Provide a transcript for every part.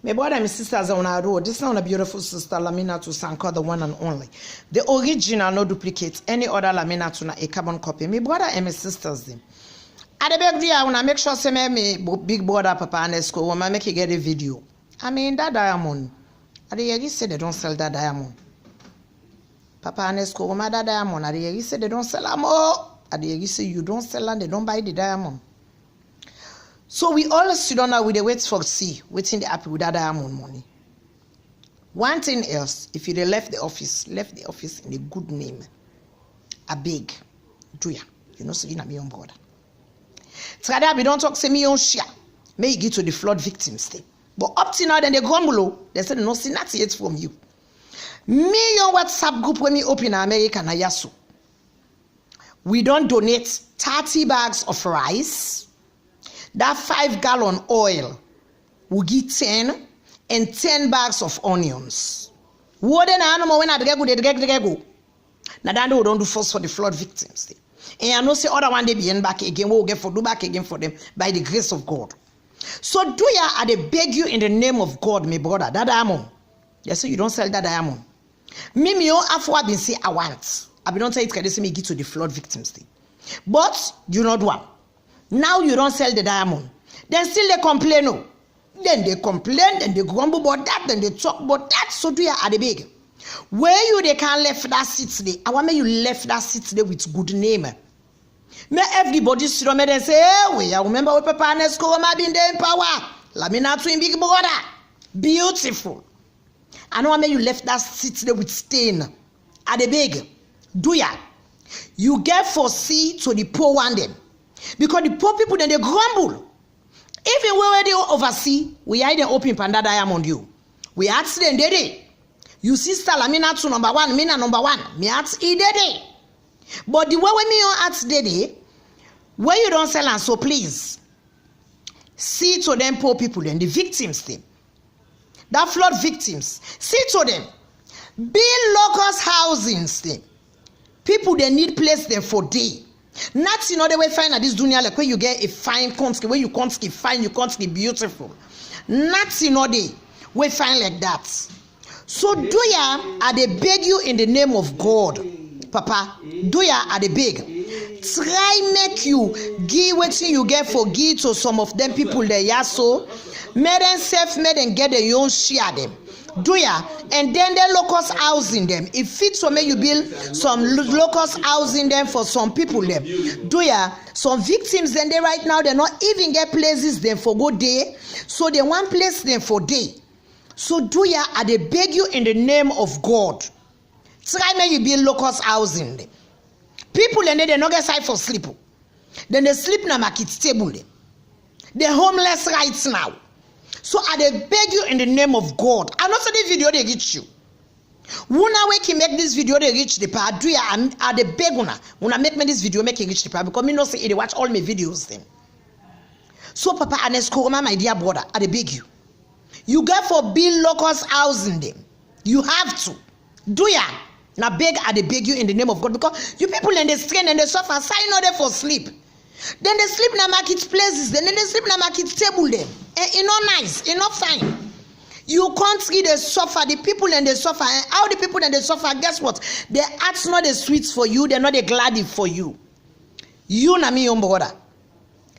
My brother and my sisters on our road. This is not a beautiful sister Laminatu Sanko, the one and only. The original, no duplicate. Any other Laminatu na a carbon copy. My brother and my sisters them. At the back there, when I make sure say me big brother Papa Anesco, when I make you get a video. I mean that diamond. At the end, say they don't sell that diamond. Papa Anesco, when that diamond. At the end, say they don't sell them. Oh, at the end, say you don't sell and they don't buy the diamond. So we all sit down now with the wait for see, waiting the happy with that diamond money. One thing else, if you left the office in a good name, I beg, do ya? You know, so you know me on board. Trada, we don't talk say me on share. May you get to the flood victims thing. But up to now, then they grumble. They said no see nothing yet from you. Me on WhatsApp group when me open in America na yasu. We don't donate 30 bags of rice. That 5-gallon oil will give 10 and 10 bags of onions. What an animal when I go. Now that we don't do first for the flood victims. And I know say other one they be in back again. We'll get for do back again for them by the grace of God. So do ya I they beg you in the name of God, my brother. That diamond. Yes, so you don't sell that diamond. Me after been say I want. I be don't say it can say me give to the flood victims. But you not do one. Now you don't sell the diamond. Then still they complain. No. Then they complain, then they grumble about that, then they talk about that. So do you at the big. Where you they can't left that seat today. I want me you left that seat today with good name. May everybody sit on me and say, hey, we remember what Papa Anesco been there in power. Laminatu in big brother. Beautiful. I know I mean you left that seat today with stain. At the big. Do ya? You get for see to the poor one them. Because the poor people then they grumble. Even where they oversee, we are the open panda diamond you. We ask them dede. You sister Laminatu number 1, Mina number 1. Me ask dede. But the way when me ask dede, where you don't sell and so please see to them poor people then the victims them. That flood victims. See to them. Build locust housings them. People they need place them for day. Not in other way find at this dunya like where you get a fine country, where you can't fine, you can't beautiful. Not in other way find like that. So do ya I they beg you in the name of God, Papa. Do ya I they beg. Try make you give what you get for give to some of them people there, yeah, so made them self made and get their own share them. Do ya? And then the locust housing them. If fits for me, you build some locust housing them for some people them. Do ya? Some victims then they right now they not even get places them for go day. So they want place them for day. So do ya? I they beg you in the name of God. Try me you build locust housing them. People and they not get side for sleep. Then they sleep na market table them. They're homeless right now. So I beg you in the name of God. I'm not saying this video they reach you. Una we can make this video they reach the part. Do ya I the beg una make me this video make it reach the part because me not say they watch all my videos then. So Papa Anesco, my dear brother, I beg you. You get for build locust housing them. You have to. Do ya? Now beg I beg you in the name of God because you people in the strain and they suffer sign not there for sleep. Then they sleep in the market places, then they sleep in the market table them. And it's not nice, it's not fine. You can't see they suffer, the people and they suffer. And how the people and they suffer, guess what? Their hearts not the sweets for you, they're not the glad for you. You na me your brother.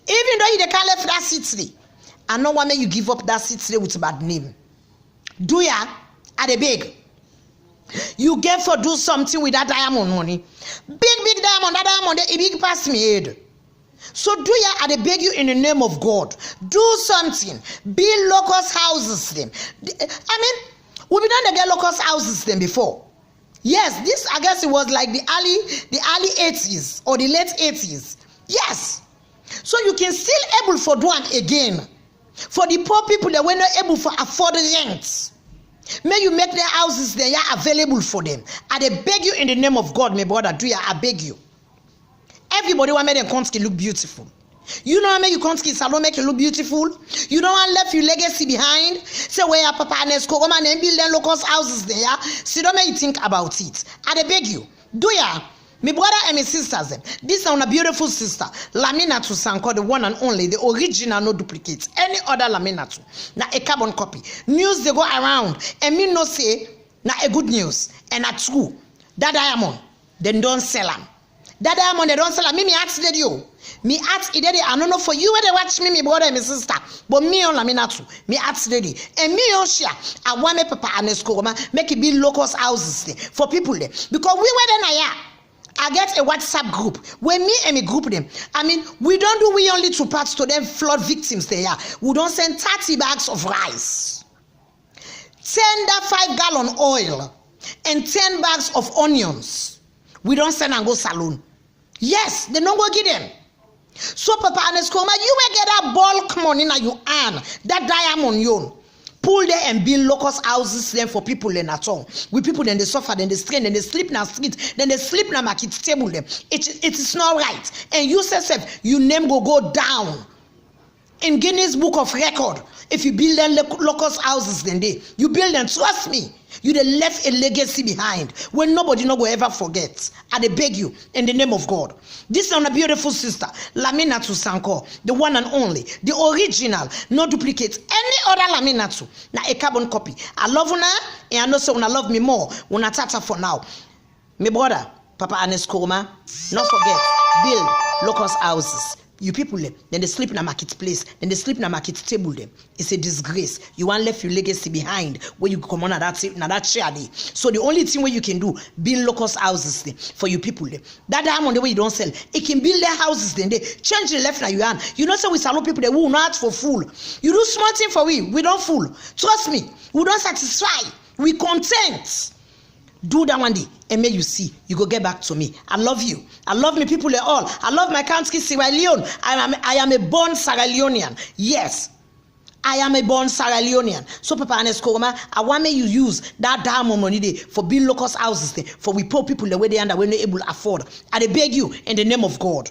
Even though you can't left that seat, I don't want you give up that seat with a bad name. Do ya? At the beg. You get for do something with that diamond money. Big diamond, that diamond, it big past me head. So do ya I beg you in the name of God. Do something. Build locust houses them. I mean, we've been done to get locust houses them before. Yes, this I guess it was like the early 80s or the late 80s. Yes. So you can still able for do one again. For the poor people that were not able to afford the rent. May you make their houses there available for them. I beg you in the name of God, my brother. Do ya I beg you. Everybody want make them country look beautiful. You know how make you country salon make you look beautiful. You don't want left your legacy behind. Say where your Papa Anesco and build them locust houses there. So don't make you think about it. I beg you. Do ya? Me brother and my sisters them. This is a beautiful sister. Laminatu Sanko, the one and only, the original, no duplicate. Any other Laminatu. Na a carbon copy. News they go around. And me no say na a good news. And a true. That diamond. Then don't sell them. That diamond they don't sell them. Me ask you. Me ask idedi. I don't know for you where they watch me brother and my sister. But me on Laminatu. Me ask idedi. And me on share. I want me papa and escoroma make it be local houses for people there. Because we were then I get a WhatsApp group where me and me group them. I mean, we don't do we only two parts to them flood victims they are. We don't send 30 bags of rice, 5-gallon oil, and 10 bags of onions. We don't send and go saloon. Yes, they don't go get them. So Papa Anescoma, you will get that bulk money now you earn, that diamond you pull there and build locust houses then for people in at all. We people then they suffer, then they strain, then they sleep in the street, then they sleep in the market table them. It is not right. And you say, you name go down in Guinness Book of Record. If you build them locust houses, then you build them. Trust me, you they left a legacy behind when nobody no go ever forget. I beg you in the name of God. This is a beautiful sister, Laminatu Sanko, the one and only, the original, no duplicate. Any other Laminatu, na a carbon copy. I love una, and I know so una love me more. Una tata for now. My brother, Papa Anescoma, not forget, build locust houses. You people then they sleep in a marketplace, then they sleep in a market table them. It's a disgrace. You want left your legacy behind where you come on that chair day. So the only thing where you can do, build locust houses then for you people them. That diamond the way you don't sell, it can build their houses then they change the left now you earn. You know so we salute people that will not for fool. You do small thing for we don't fool. Trust me, we don't satisfy. We content. Do that one day and may you see you go get back to me. I love you. I love me people all. I love my country Sierra Leone. I am a born Sierra Leonean. Yes, I am a born Sierra Leonean. So Papa Anescoma, I want me you use that diamond money day for build locust houses there for we poor people the way they under when they able to afford. I beg you in the name of God.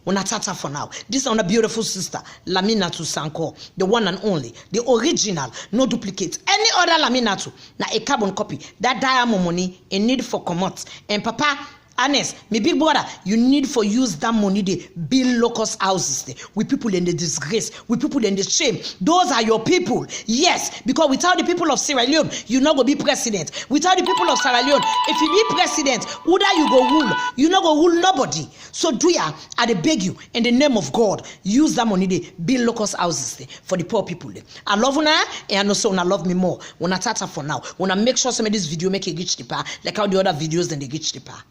Tata for now. This is a beautiful sister, Laminatu Sanko, the one and only, the original, no duplicate. Any other Laminatu, na a carbon copy. That diamond money in need for commot. And Papa Anes, my big brother, you need for use that money to build locust houses there. With people in the disgrace, with people in the shame. Those are your people. Yes, because without the people of Sierra Leone, you're not going to be president. Without the people of Sierra Leone, if you be president, who that you go rule? You're not going to rule nobody. So do ya, I beg you, in the name of God, use that money to build locust houses there for the poor people there. I love una, and I know so una love me more. Tata for now. Make sure some of this video make a reach the par, like how the other videos then they reach the par.